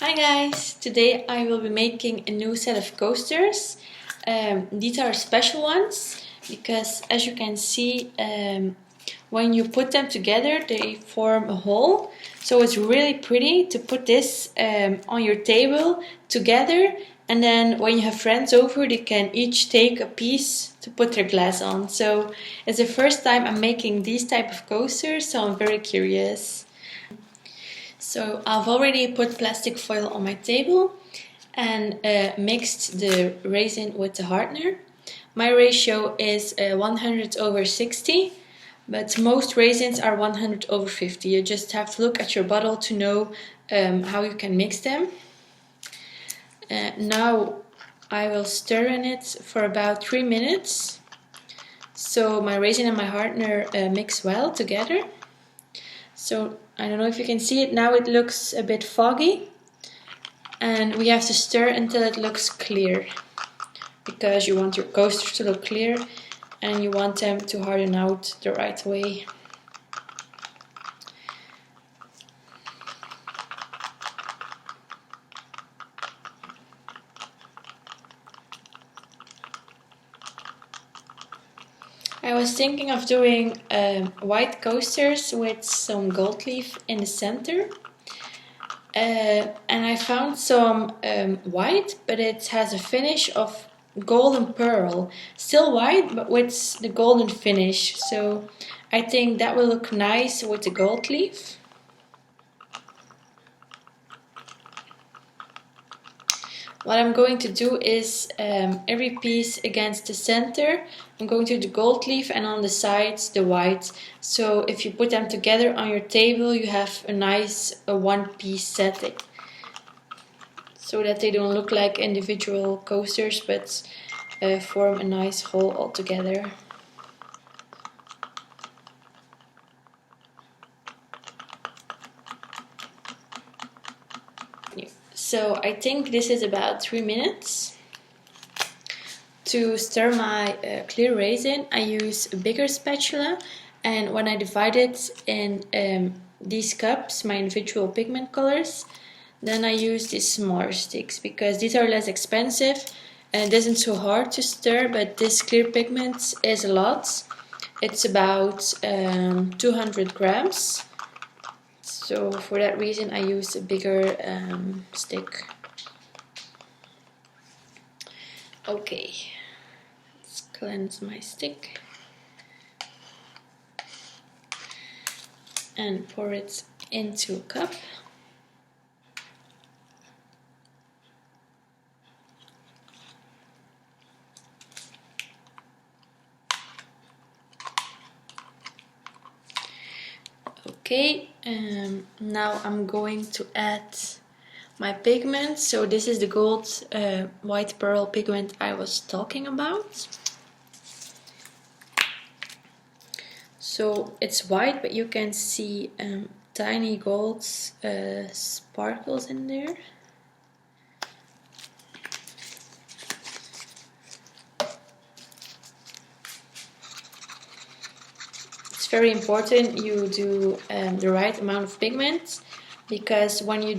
Hi guys! Today I will be making a new set of coasters. These are special ones because, as you can see, when you put them together they form a hole. So it's really pretty to put this on your table together, and then when you have friends over they can each take a piece to put their glass on. So it's the first time I'm making these type of coasters, so I'm very curious. So I've already put plastic foil on my table and mixed the resin with the hardener. My ratio is 100/60, but most raisins are 100/50. You just have to look at your bottle to know how you can mix them. Now I will stir in it for about 3 minutes, so my resin and my hardener mix well together. So I don't know if you can see it now, it looks a bit foggy, and we have to stir until it looks clear, because you want your coasters to look clear and you want them to harden out the right way. I was thinking of doing white coasters with some gold leaf in the center. And I found some white, but it has a finish of golden pearl. Still white, but with the golden finish. So I think that will look nice with the gold leaf. What I'm going to do is every piece against the center, I'm going to do the gold leaf, and on the sides the white. So if you put them together on your table, you have a nice one-piece setting, so that they don't look like individual coasters, but form a nice whole all together. So I think this is about 3 minutes. To stir my clear resin, I use a bigger spatula, and when I divide it in these cups, my individual pigment colors, then I use these smaller sticks, because these are less expensive and it isn't so hard to stir, but this clear pigment is a lot. It's about 200 grams. So for that reason I use a bigger stick. Okay, let's cleanse my stick and pour it into a cup. Okay, now I'm going to add my pigment. So this is the gold white pearl pigment I was talking about. So it's white, but you can see tiny gold sparkles in there. It's very important you do the right amount of pigment, because when you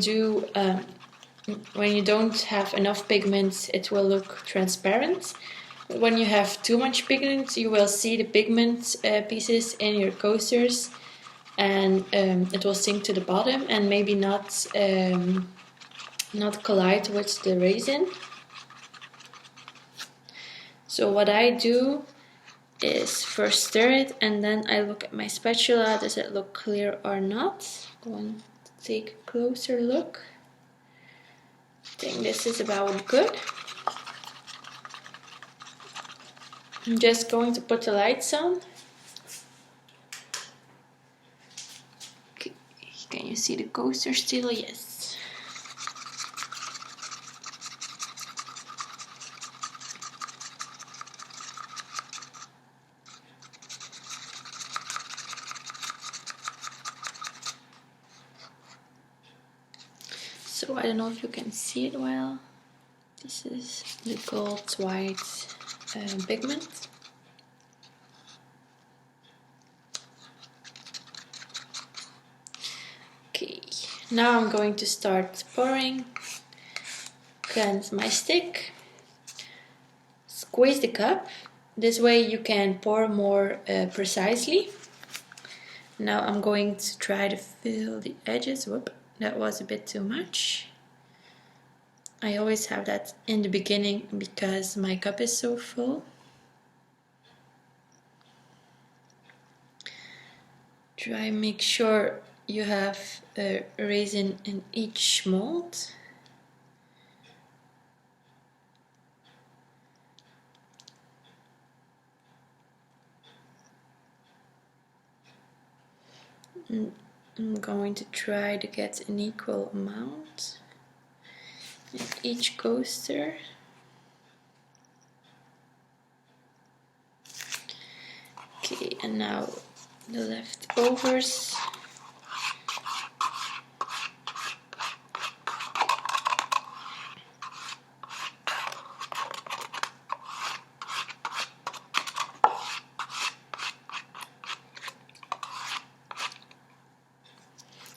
don't have enough pigment, it will look transparent. But when you have too much pigment, you will see the pigment pieces in your coasters, and it will sink to the bottom and maybe not collide with the resin. So what I do is first stir it, and then I look at my spatula, does it look clear or not? I want to take a closer look. I think this is about good. I'm just going to put the lights on. Okay. Can you see the coaster still? Yes. So I don't know if you can see it well. This is the gold white pigment. Okay, Now I'm going to start pouring. Cleanse my stick. Squeeze the cup. This way you can pour more precisely. Now I'm going to try to fill the edges. Whoop, that was a bit too much. I always have that in the beginning because my cup is so full. Try and make sure you have a resin in each mold. I'm going to try to get an equal amount in each coaster. Okay, and now the leftovers.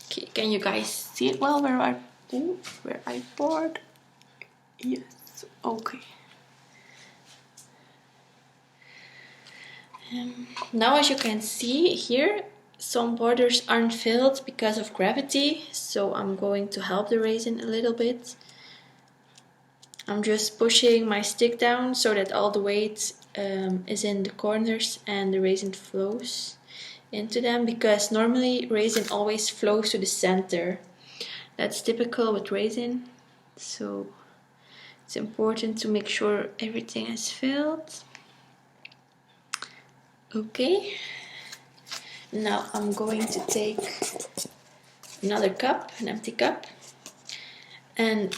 Okay, can you guys see it well where I poured? Yes, okay. Now as you can see here, some borders aren't filled because of gravity, so I'm going to help the resin a little bit. I'm just pushing my stick down so that all the weight is in the corners and the resin flows into them, because normally resin always flows to the center. That's typical with resin, so it's important to make sure everything is filled. Okay, now I'm going to take another cup, an empty cup, and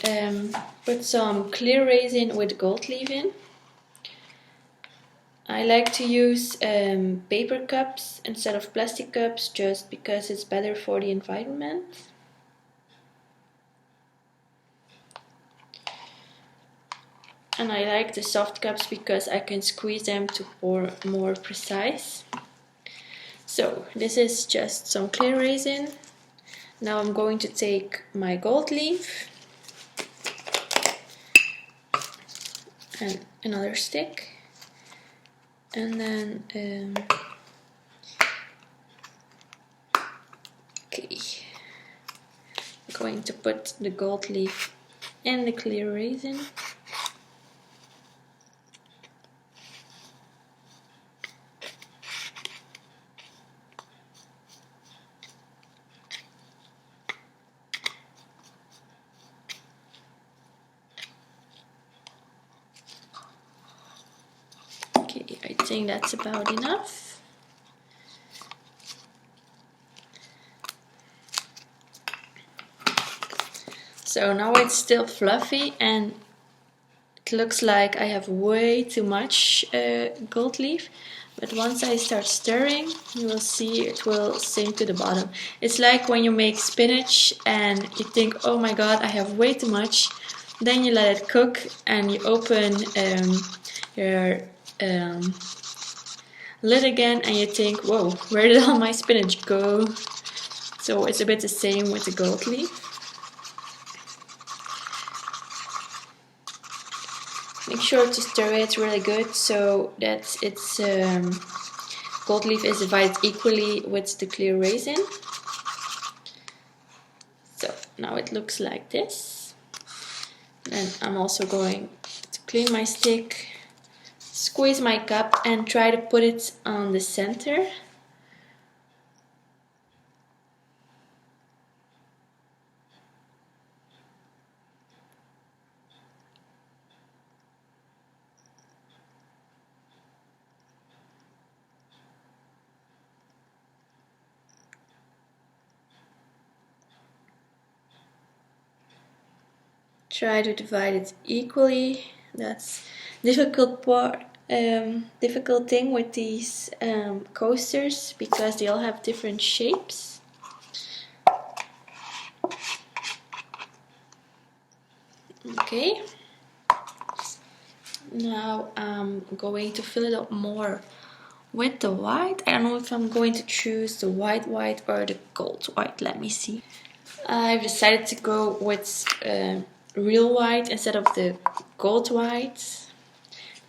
put some clear resin with gold leaf in. I like to use paper cups instead of plastic cups just because it's better for the environment. And I like the soft cups because I can squeeze them to pour more precise. So this is just some clear resin. Now I'm going to take my gold leaf and another stick, and then okay, I'm going to put the gold leaf in the clear resin. I think that's about enough. So now it's still fluffy and it looks like I have way too much gold leaf, but once I start stirring, you will see it will sink to the bottom. It's like when you make spinach and you think, oh my god, I have way too much. Then you let it cook and you open your lid again and you think, whoa, where did all my spinach go? So it's a bit the same with the gold leaf. Make sure to stir it really good so that its gold leaf is divided equally with the clear resin. So now it looks like this. Then I'm also going to clean my stick, squeeze my cup and try to put it on the center. Try to divide it equally. That's difficult thing with these coasters because they all have different shapes. Okay. Now I'm going to fill it up more with the white. I don't know if I'm going to choose the white or the gold white. Let me see. I've decided to go with real white instead of the gold white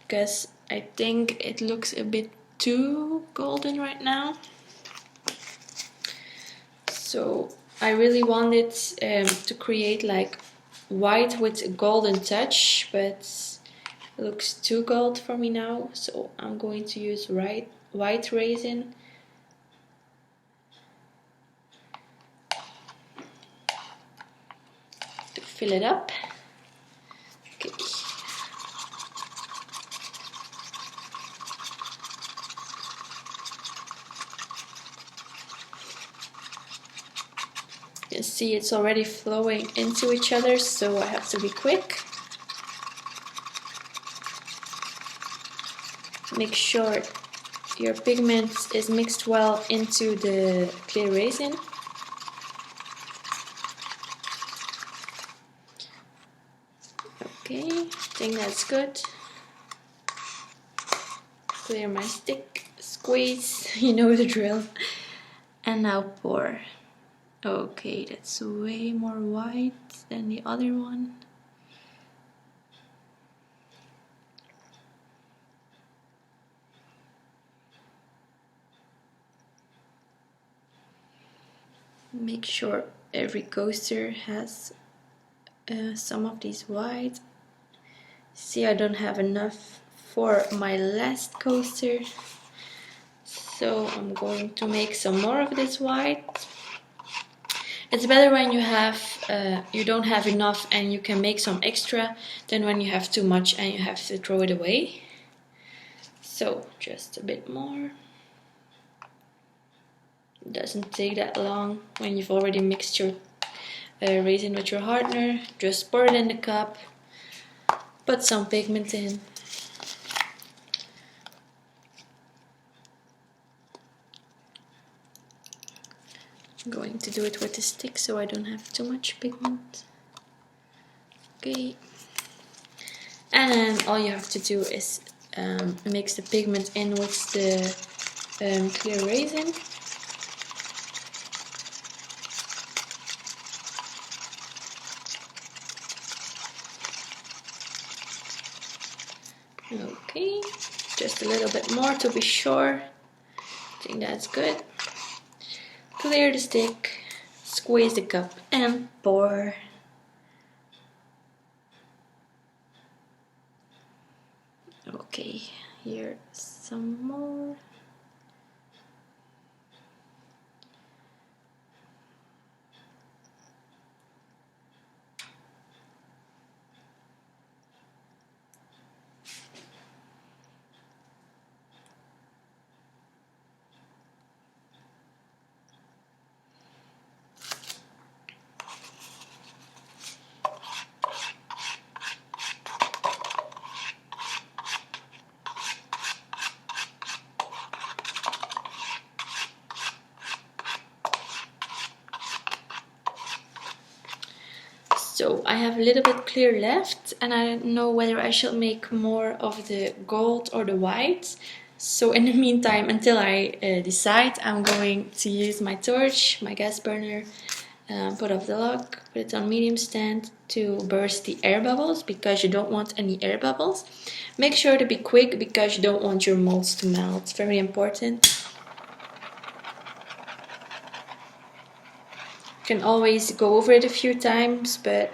because I think it looks a bit too golden right now. So I really wanted to create like white with a golden touch, but it looks too gold for me now, so I'm going to use white resin. To fill it up. Okay. You can see it's already flowing into each other, so I have to be quick. Make sure your pigment is mixed well into the clear resin. Okay, I think that's good. Clear my stick, squeeze, you know the drill. And now pour. Okay, that's way more white than the other one. Make sure every coaster has some of these white. See, I don't have enough for my last coaster, so I'm going to make some more of this white. It's better when you don't have enough and you can make some extra than when you have too much and you have to throw it away. So just a bit more. It doesn't take that long when you've already mixed your resin with your hardener. Just pour it in the cup, put some pigment in. I'm going to do it with a stick so I don't have too much pigment. Okay. And then all you have to do is mix the pigment in with the clear resin. Okay, just a little bit more to be sure. I think that's good. Clear the stick, squeeze the cup and pour. Okay, here some more. So I have a little bit clear left and I don't know whether I should make more of the gold or the white. So in the meantime, until I decide, I'm going to use my torch, my gas burner, put off the lock, put it on medium stand to burst the air bubbles because you don't want any air bubbles. Make sure to be quick because you don't want your molds to melt, very important. You can always go over it a few times, but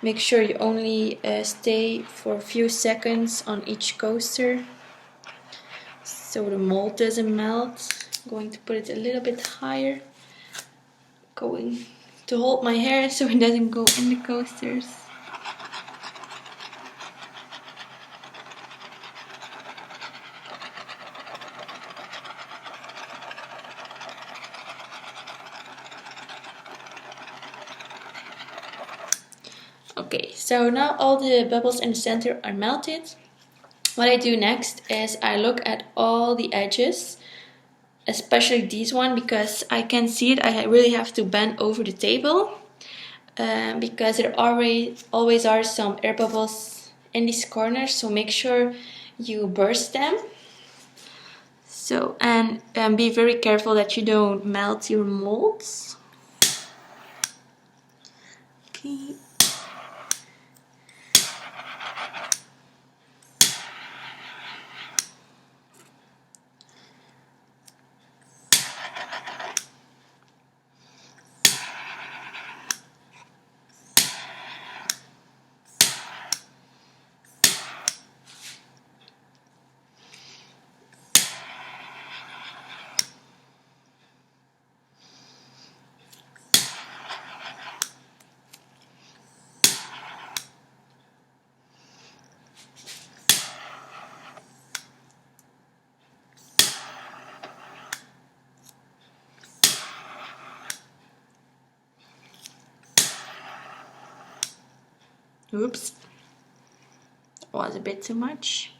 make sure you only stay for a few seconds on each coaster so the mold doesn't melt. I'm going to put it a little bit higher, going to hold my hair so it doesn't go in the coasters. Okay, so now all the bubbles in the center are melted. What I do next is I look at all the edges, especially this one because I can see it. I really have to bend over the table because there always are some air bubbles in these corners, so make sure you burst them. So and be very careful that you don't melt your molds. Okay. Oops, that was a bit too much.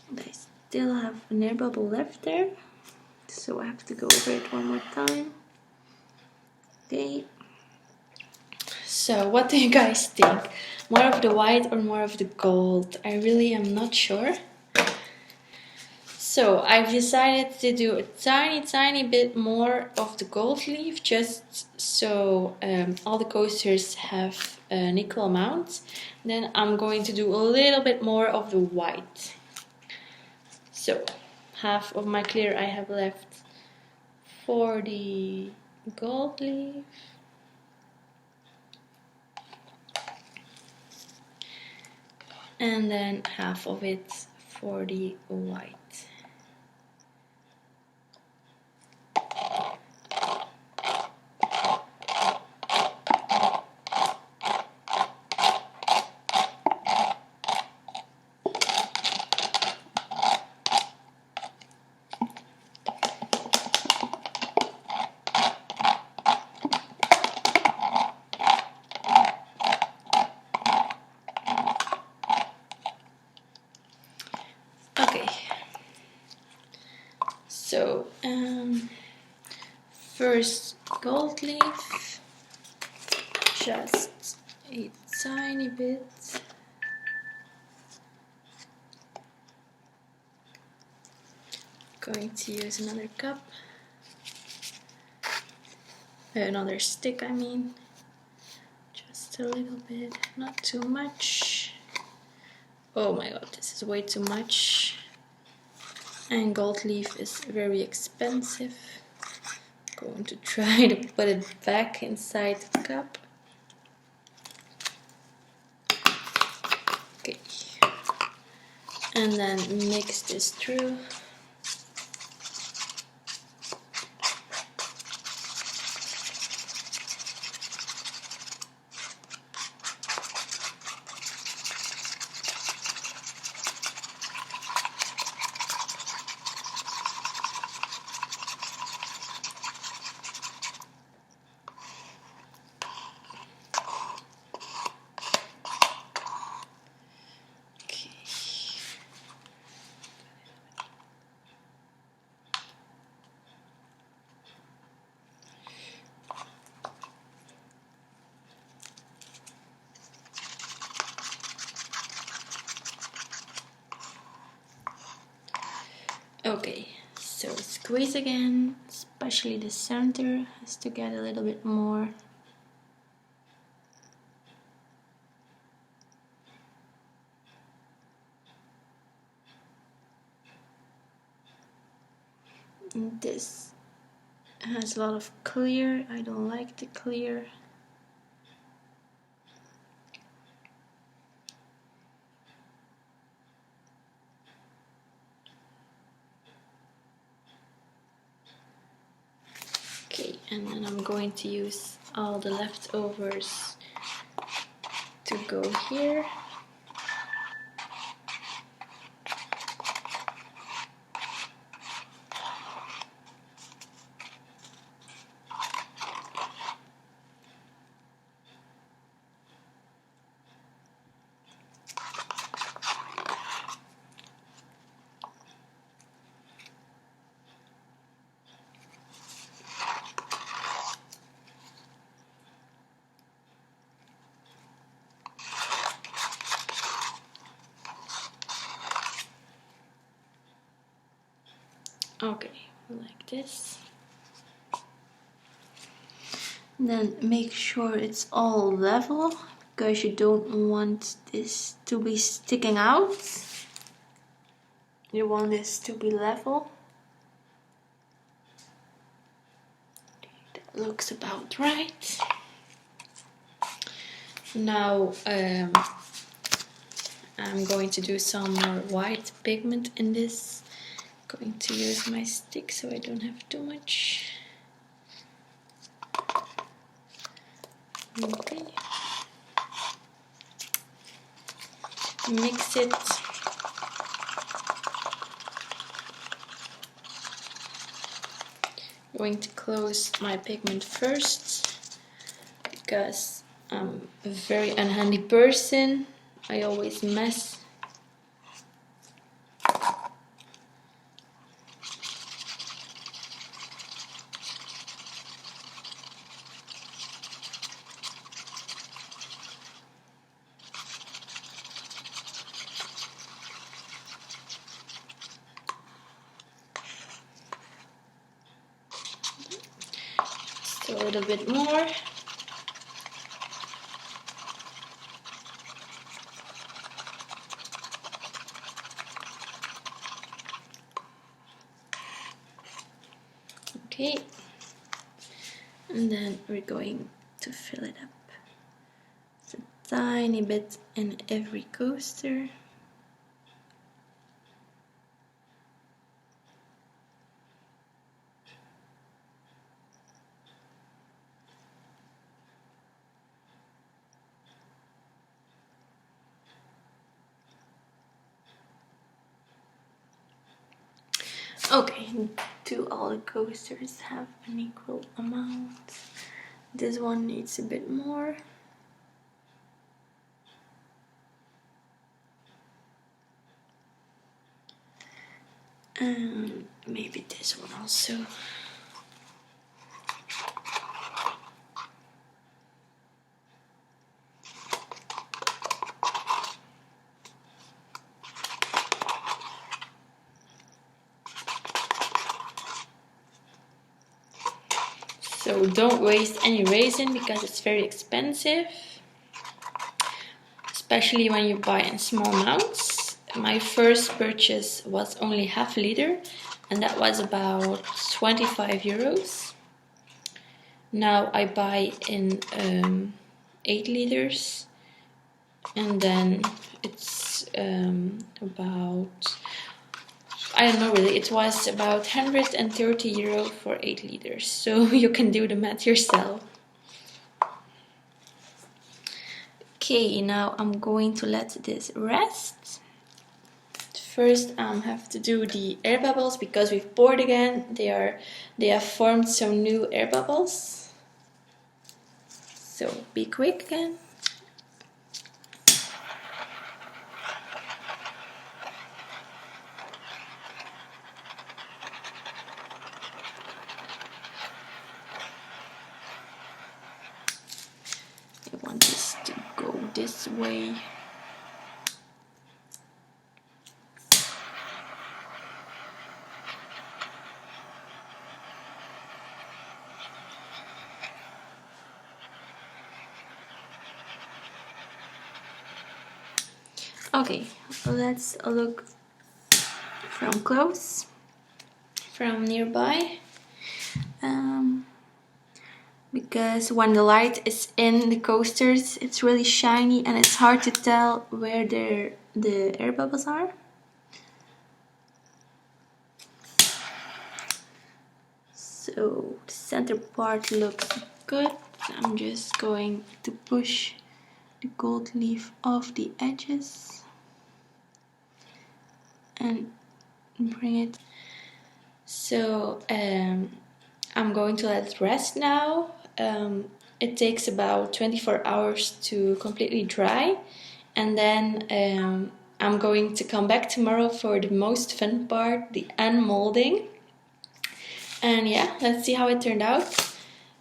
And I still have an air bubble left there, so I have to go over it one more time. Okay. So what do you guys think? More of the white or more of the gold? I really am not sure. So I've decided to do a tiny bit more of the gold leaf, just so all the coasters have an equal amount. Then I'm going to do a little bit more of the white. So half of my clear I have left for the gold leaf. And then half of it for the white. Okay, so first gold leaf, just a tiny bit. Going to use another cup, another stick I mean, just a little bit, not too much. Oh my god, this is way too much. And gold leaf is very expensive. Going to try to put it back inside the cup. Okay. And then mix this through. Okay, so squeeze again, especially the center has to get a little bit more. And this has a lot of clear, I don't like the clear. Okay, and then I'm going to use all the leftovers to go here. Okay, like this. Then make sure it's all level, because you don't want this to be sticking out. You want this to be level. That looks about right. Now I'm going to do some more white pigment in this. I'm going to use my stick so I don't have too much. Okay. Mix it. I'm going to close my pigment first because I'm a very unhandy person. I always mess. Just a little bit more. Okay, and then we're going to fill it up. It's a tiny bit in every coaster. Okay, do all the coasters have an equal amount? This one needs a bit more. And maybe this one also. So don't waste any resin because it's very expensive, especially when you buy in small amounts. My first purchase was only half a liter and that was about 25 euros. Now I buy in 8 liters and then it's about, I don't know really, it was about 130 euro for 8 liters, so you can do the math yourself. Okay, now I'm going to let this rest. First I have to do the air bubbles because we've poured again. They have formed some new air bubbles. So be quick again. I want this to go this way. Okay, let's look from close, from nearby. Because when the light is in the coasters, it's really shiny and it's hard to tell where the air bubbles are. So the center part looks good. I'm just going to push the gold leaf off the edges and bring it. So I'm going to let it rest now. It takes about 24 hours to completely dry, and then I'm going to come back tomorrow for the most fun part, the unmolding. And yeah, let's see how it turned out.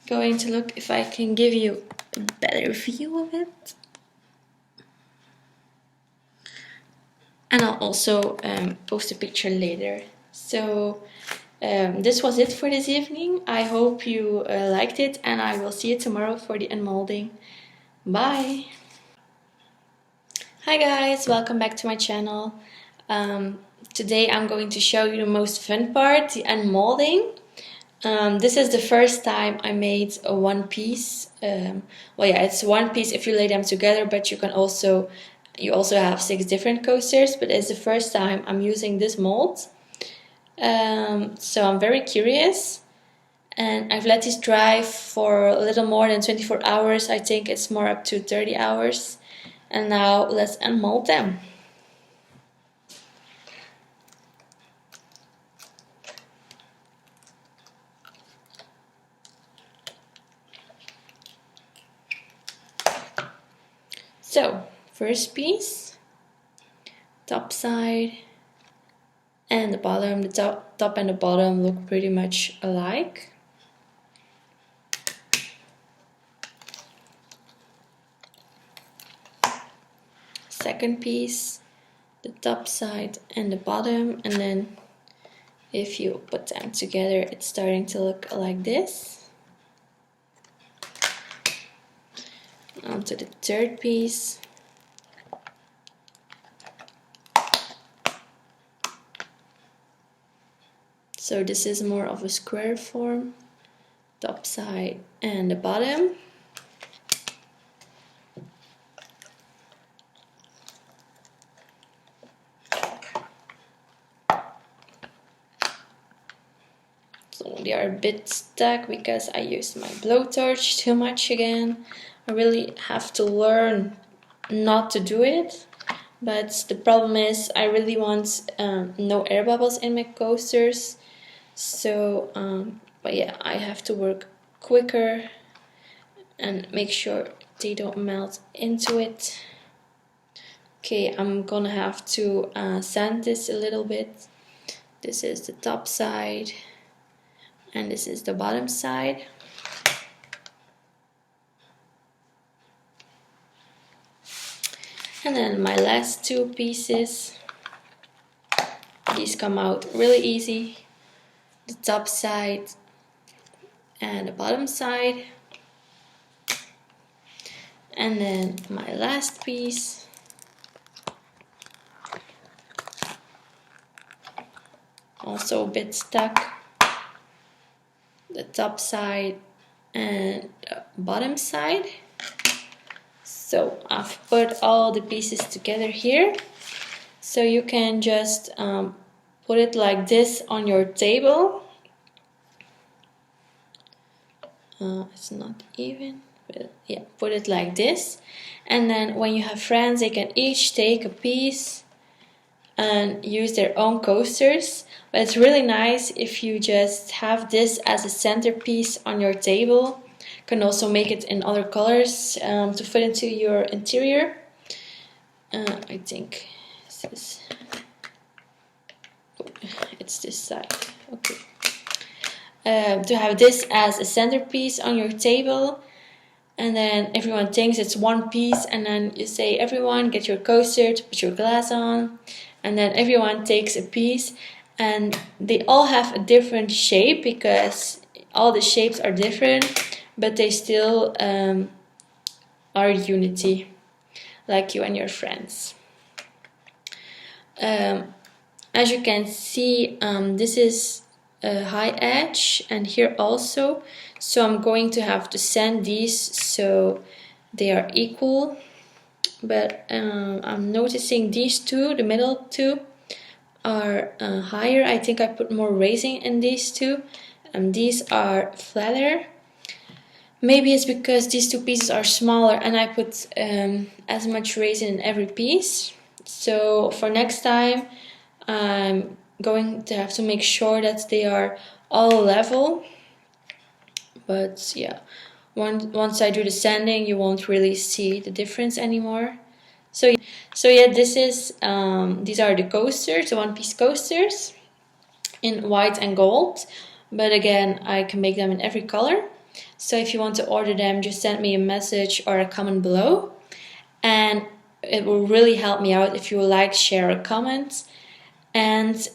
Going to look if I can give you a better view of it. And I'll also post a picture later. So This was it for this evening. I hope you liked it, and I will see you tomorrow for the unmolding. Bye! Hi guys, welcome back to my channel. Today I'm going to show you the most fun part, the unmolding. This is the first time I made a one piece. Well, yeah, it's one piece if you lay them together, but you also have 6 different coasters, but it's the first time I'm using this mold. So I'm very curious, and I've let this dry for a little more than 24 hours. I think it's more up to 30 hours. And now let's unmold them. So, first piece, top side and the bottom. The top and the bottom look pretty much alike. Second piece, the top side and the bottom, and then if you put them together, it's starting to look like this. Onto the third piece. So this is more of a square form, top side and the bottom. So they are a bit stuck because I used my blowtorch too much again. I really have to learn not to do it, but the problem is I really want no air bubbles in my coasters. So, but yeah, I have to work quicker and make sure they don't melt into it. Okay, I'm gonna have to sand this a little bit. This is the top side and this is the bottom side. And then my last 2 pieces, these come out really easy. The top side and the bottom side. And then my last piece, also a bit stuck. The top side and the bottom side. So I've put all the pieces together here. So you can just put it like this on your table. It's not even, but yeah, put it like this. And then when you have friends, they can each take a piece and use their own coasters. But it's really nice if you just have this as a centerpiece on your table. You can also make it in other colors to fit into your interior. I think it's this side. Okay. To have this as a centerpiece on your table, and then everyone thinks it's one piece, and then you say, everyone get your coaster to put your glass on, and then everyone takes a piece, and they all have a different shape because all the shapes are different, but they still are unity, like you and your friends. As you can see, this is a high edge and here also, so I'm going to have to sand these so they are equal. But I'm noticing these two, the middle two, are higher. I think I put more resin in these two, and these are flatter. Maybe it's because these 2 pieces are smaller and I put as much resin in every piece. So for next time I'm going to have to make sure that they are all level. But yeah, once I do the sanding, you won't really see the difference anymore. So yeah, this is these are the coasters, the one-piece coasters in white and gold. But again, I can make them in every color. So if you want to order them, just send me a message or a comment below. And it will really help me out if you like, share, or comment. And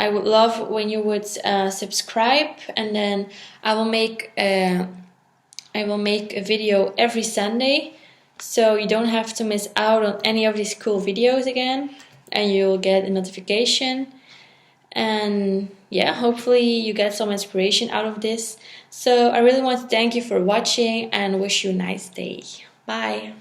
I would love when you would subscribe, and then I will make a video every Sunday, so you don't have to miss out on any of these cool videos again, and you'll get a notification. And yeah, hopefully you get some inspiration out of this. So I really want to thank you for watching and wish you a nice day. Bye.